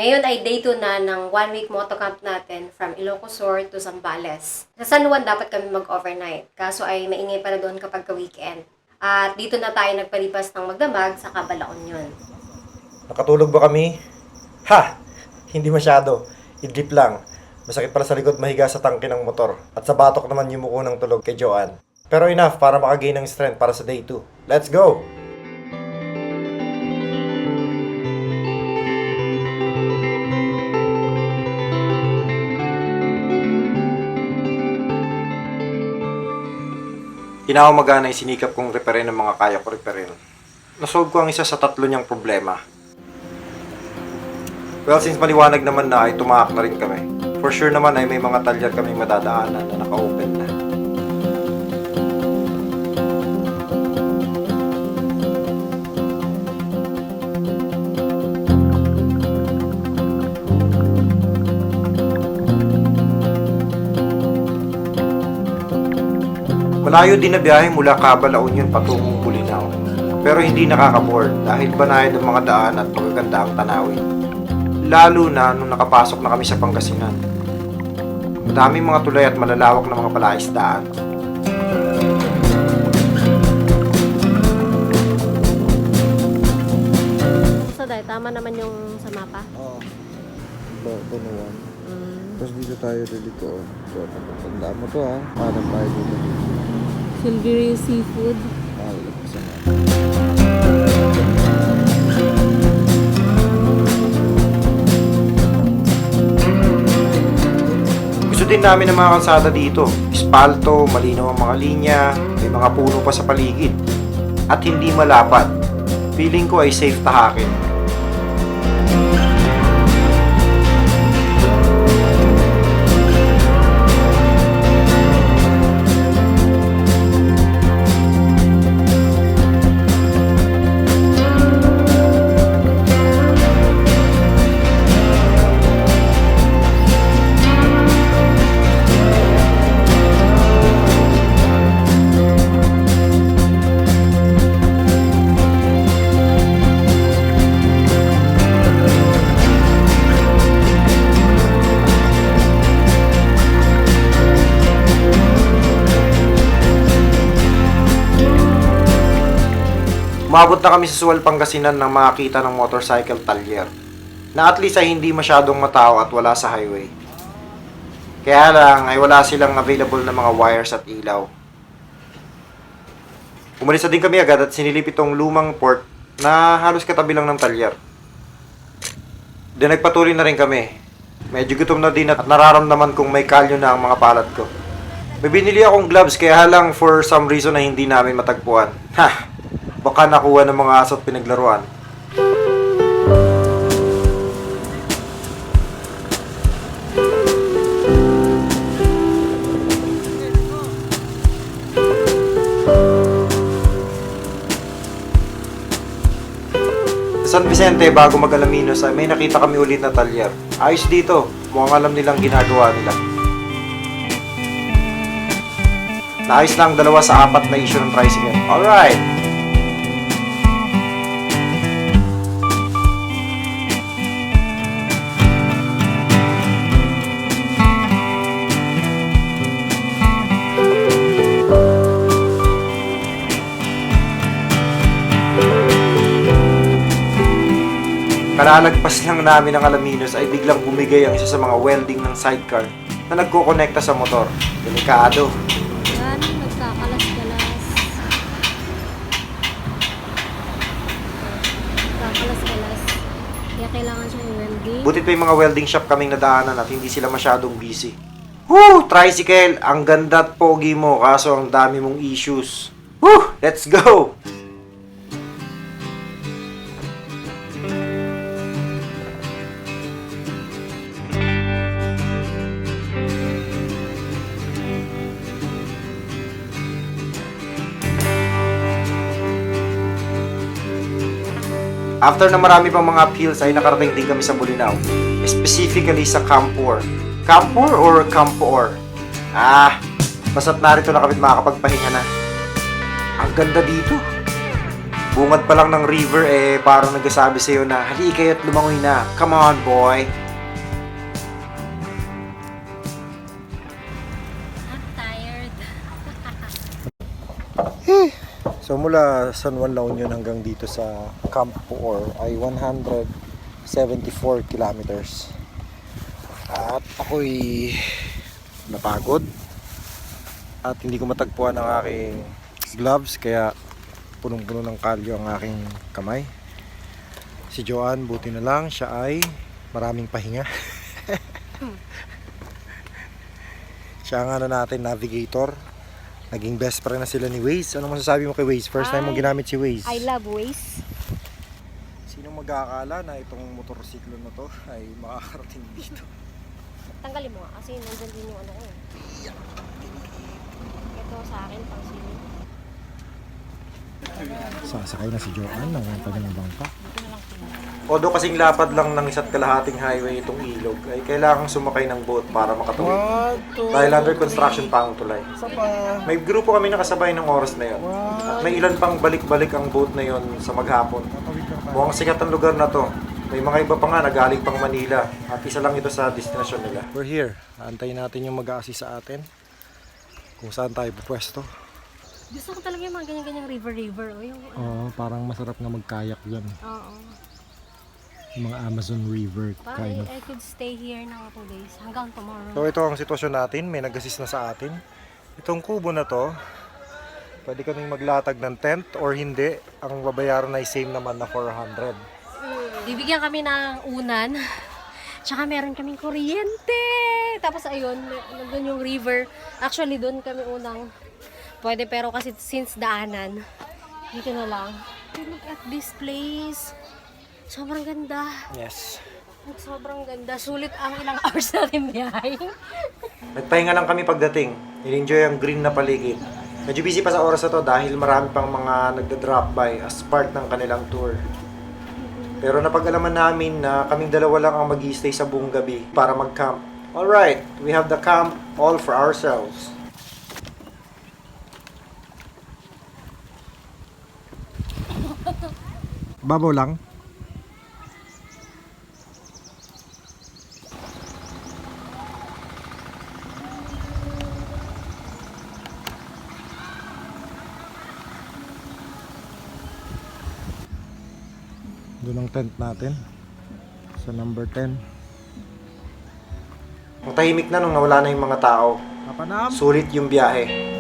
Ngayon ay day 2 na ng 1-week motocamp natin from Ilocos Sur to Zambales. Sa San Juan dapat kami mag-overnight, kaso ay maingay para doon kapag ka-weekend. At dito na tayo nagpalipas ng Magdamag sa Cabalaon yun. Nakatulog ba kami? Ha! Hindi masyado. Idlip lang. Masakit pala sa likod mahiga sa tangke ng motor. At sa batok naman yumuko ng tulog kay Joanne. Pero enough para makagain ng strength para sa day 2. Let's go! Kinaumaga na sinikap kong reparin ang mga kaya ko reparin. Nasolve ko ang isa sa tatlo niyang problema. Well, since maliwanag naman na ay tumaak na rin kami. For sure naman ay may mga talyar kaming madadaanan na naka-open na. Malayo din na biyahe mula Cabalaon yun patungong Bulinaw. Pero hindi nakaka-board dahil banayad ang mga daan at magaganda ang tanawin. Lalo na nung nakapasok na kami sa Pangasinan. Madaming mga tulay at malalawak na mga palaisdaan. So dahil tama naman yung sa mapa. Oo. Bunuan. Tapos dito tayo dito. So, tandaan mo to ha. Parang tayo dito. Silvery Seafood. Sa Gusto din namin ng mga kalsada dito. Espalto, malinaw ang mga linya, may mga puno pa sa paligid. At hindi malapad. Feeling ko ay safe tahakin. Umabot na kami sa Sual, Pangasinan nang makakita ng motorcycle talyer na at least ay hindi masyadong matao at wala sa highway. Kaya lang ay wala silang available na mga wires at ilaw. Umalis na din kami agad at sinilip itong lumang port na halos katabi lang ng talyer. Then nagpatuloy na rin kami. Medyo gutom na din at nararamdaman kong may kalyo na ang mga palad ko. May binili akong gloves kaya lang for some reason na hindi namin matagpuan. Ha! Baka nakuha ng mga aso at pinaglaruan. Sa San Vicente, bago mag-Alaminos, ay may nakita kami ulit na talyer. Ayos dito, mukhang alam nilang ginagawa nila. Naayos lang 2 sa 4 na issue ng tricycle. Alright! Kalalagpas lang namin ng Alaminos ay biglang bumigay ang isa sa mga welding ng sidecar na nagkokonekta sa motor. Delikado. Yan, nagkakalas-kalas. Nagkakalas-kalas. Kaya kailangan siyang i-welding. Butit pa yung mga welding shop kaming nadaanan at hindi sila masyadong busy. Woo! Tricycle! Ang ganda at pogi mo kaso ang dami mong issues. Woo! Let's go! After na marami pang mga appeals ay nakarating din kami sa Bulinaw. Specifically sa Campor. Campor or Campor? Basta't narito na kami makakapagpahinga na. Ang ganda dito. Bungad pa lang ng river parang nagsasabi sa'yo na, halika kayo't lumangoy na. Come on, boy. I'm tired. So mula San Juan La Union hanggang dito sa Camp Puor ay 174 kilometers. At ako'y napagod at hindi ko matagpuan ang aking gloves kaya punong-puno ng kalyo ang aking kamay. Si Joanne, buti na lang siya ay maraming pahinga. Siya ang natin, navigator. Naging best friend na sila ni Waze. Ano masasabi mo kay Waze? First time mo ginamit si Waze. I love Waze. Sino mag-aakala na itong motorsiklo na to ay makakarating dito? Tanggalin mo nga kasi nandyan din yung ano ko. Ito sa akin pang sili. Sasakay na si Joanne ng kanyang bangka. Odo kasing lapad lang ng isa't kalahating highway itong ilog ay kailangang sumakay ng boat para makatawid. Dahil under construction pa ang tulay. May grupo kami nakasabay ng oras na yon. At may ilan pang balik-balik ang boat na yon sa maghapon. Mukhang sikat ang lugar na to. May mga iba pa nga na galing pang Manila at isa lang ito sa destinasyon nila. We're here. Antayin natin yung mag-a-assist sa atin kung saan tayo pupwesto. Gusto ko talaga yung mga ganyan-ganyang river. O yung, Oo, parang masarap nga mag-kayak dyan. oo. Yung mga Amazon River Parang I could stay here ng 2 days hanggang tomorrow. So ito ang sitwasyon natin, may nag-assist na sa atin. Itong kubo na to, pwede kaming maglatag ng tent or hindi. Ang babayaran ay same naman na 400. Bibigyan kami ng unan. Tsaka meron kaming kuryente. Tapos ayun, nandun yung river. Actually, doon kami unang pwede pero kasi since daanan, dito na lang. Look at this place. Sobrang ganda. Yes. Sobrang ganda. Sulit ang ilang hours natin biyahe. Nagpahinga lang kami pagdating. In-enjoy ang green na paligid. Medyo busy pa sa oras na to dahil marami pang mga nagda-drop by as part ng kanilang tour. Pero napag-alaman namin na kaming dalawa lang ang mag-i-stay sa buong gabi para mag-camp. Alright, we have the camp all for ourselves. Babaw lang. Doon ang tent natin sa number 10. Ang tahimik na nung nawala na yung mga tao. Sulit yung biyahe.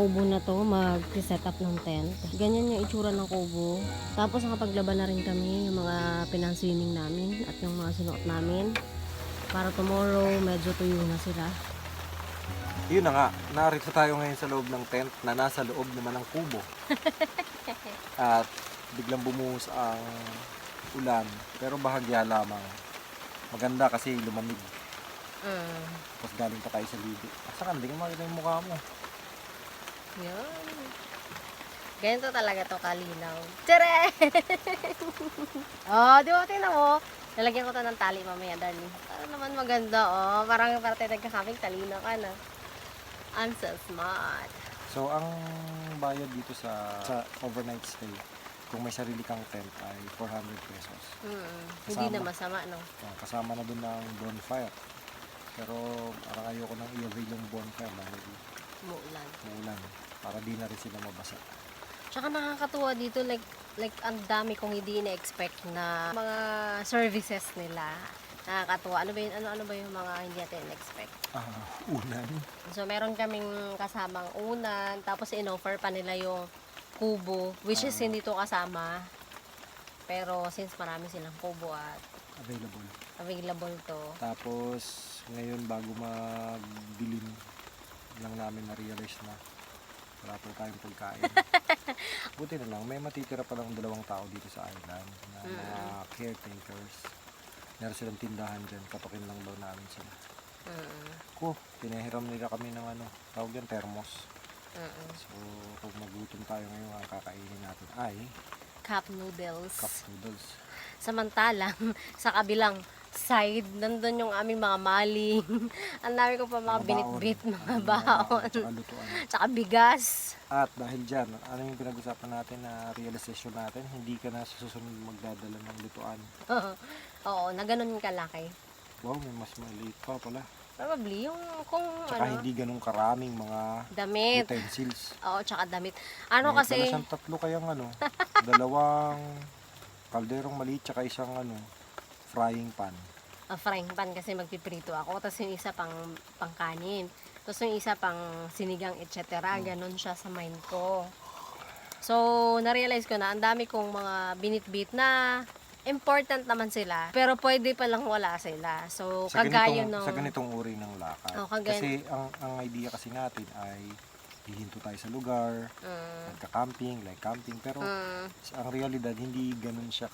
kubo na to, mag-set up ng tent. Ganyan yung itsura ng kubo. Tapos nakapaglaban na rin kami yung mga pinang-swimming namin at yung mga sinuot namin. Para tomorrow, medyo tuyo na sila. Yun na nga, narito tayo ngayon sa loob ng tent na nasa loob naman ng kubo. At biglang bumuhos ang ulan, pero bahagya lamang. Maganda kasi lumamig. Tapos galing pa tayo sa ligo. Asa ka, hindi ka makita yung mukha mo. Yan. Ganito talaga to kalinaw. Tire! Oh, di ba? Tingnan mo. Lalagyan ko to ng tali mamaya, darling. Para naman maganda, oh. Parang parte nagkakabing talino ka na. I'm so smart. So, ang bayad dito sa overnight stay, kung may sarili kang tent ay 400 pesos. Hindi na Kasama. masama, no? Kasama na dun ng bonfire. Pero parang ayoko nang i-avail yung bonfire dahil Muulan. uulan. Para di na rin sila mabasa. Tsaka nakakatuwa dito, like ang dami kong hindi na-expect na mga services nila. Nakakatuwa. Ano ba yung mga hindi natin na-expect? Ulan. So, meron kaming kasamang unan, tapos in-offer pa nila yung kubo, which is hindi to kasama. Pero since marami silang kubo at Available. available to, Tapos, ngayon bago magdilim lang namin na-realize na wala po tayong pagkain. Buti na lang, may matitira pa lang 2 tao dito sa island na mga caretakers. Meron silang tindahan dyan, katukin lang daw namin sila. Pinahiram nila kami ng tawag yan, thermos. So, kung magutom tayo ngayon, ang kakainin natin ay cup noodles. cup noodles. Samantalang, sa kabilang side, nandun yung aming mga maling. Ang dami ko pa mga Mga binitbit, baon. mga baon. Tsaka lutuan. Tsaka bigas. At dahil dyan, ano yung pinag-usapan natin na realization natin, hindi ka na susunod magdadala ng lutuan. Oo, na ganun kalaki. Wow, may mas maliit pa pala. Probably, yung kung Tsaka hindi ganun karaming mga damit. utensils. Oo, tsaka damit. Ano May kasi, dala siyang 3 kayang 2 kalderong maliit tsaka isang frying pan. frying pan kasi magpiprito ako. Tapos yung isa pang kanin. Tapos yung isa pang sinigang, etc. Ganon siya sa mind ko. So, na-realize ko na, ang dami kong mga binitbit na important naman sila, pero pwede palang wala sila. So, kagaya nung... Sa ganitong uri ng lakad. Oh, kagaya- Kasi ang idea kasi natin ay hihinto tayo sa lugar, nagka-camping, like camping, pero ang realidad hindi ganun siya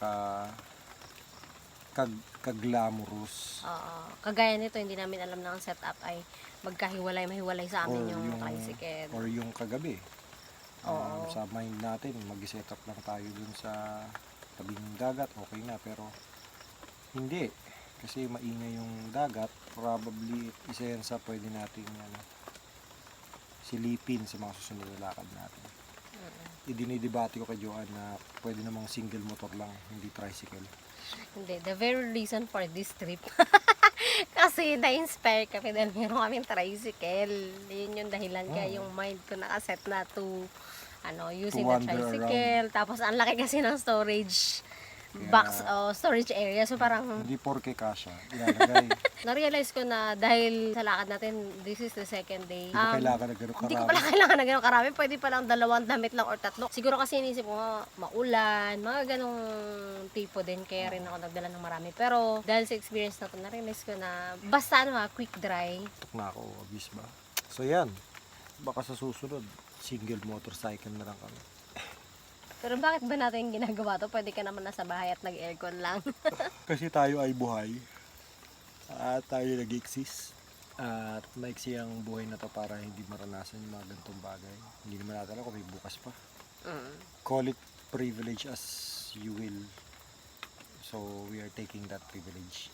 ka-glamorous. Oo. Kagaya nito, hindi namin alam na ang setup ay mahiwalay sa amin yung tricycle. Or yung kagabi. Oo. Sa mind natin, mag-set up lang tayo dun sa tabing dagat, okay na. Pero hindi. Kasi maingay yung dagat. Probably, isa yan sa pwede nating silipin sa mga susunod na lakad natin. Idinidebate ko kay Joanne na pwede namang single motor lang, hindi tricycle. Hindi, the very reason for this trip. Kasi na-inspire kami dahil meron kaming tricycle. Yun yung dahilan kaya yung mind ko nakaset na to using the wander tricycle. Tapos ang laki kasi ng storage box o storage area. So parang Hindi porke kasha, ilalagay. na-realize ko na dahil sa lakad natin, this is the second day. Hindi ko kailangan na gano'ng Hindi ko karami. pala kailangan na gano'ng karami. Pwede palang 2 damit lang or 3. Siguro kasi inisip ko maulan, mga ganong tipo din. Kaya rin ako nagdala ng marami. Pero dahil sa experience na to, na-realize ko na basta quick dry. Tok na ako, obvious ba? So yan, baka sa susunod, single motorcycle na lang kami. Pero bakit ba natin ginagawa to? Pwede ka naman nasa bahay at nag-aircon lang. Kasi tayo ay buhay. At tayo nag-exist. At maiksi ang buhay na to para hindi maranasan yung mga ganitong bagay. Hindi naman natin alam kung may bukas pa. Call it privilege as you will. So we are taking that privilege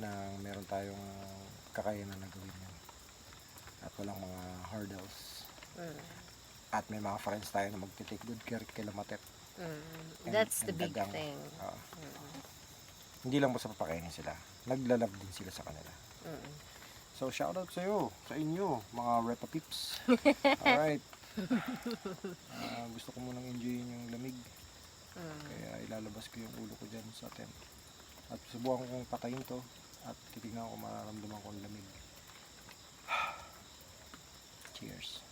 na meron tayong kakayanan na gawin yan. At walang mga hurdles. At may mga friends tayo na magte-take good care kila Matet. That's the and big Dagang. thing. Oo. Hindi lang basta papakainin sila. Naglalove din sila sa kanila. So, shoutout sa iyo, sa inyo, mga Repa Pips. Alright. Gusto ko munang enjoyin yung lamig. Kaya ilalabas ko yung ulo ko dyan sa tent. At subukan kong patayin to. At titignan ko mararamdaman ko ang lamig. Cheers.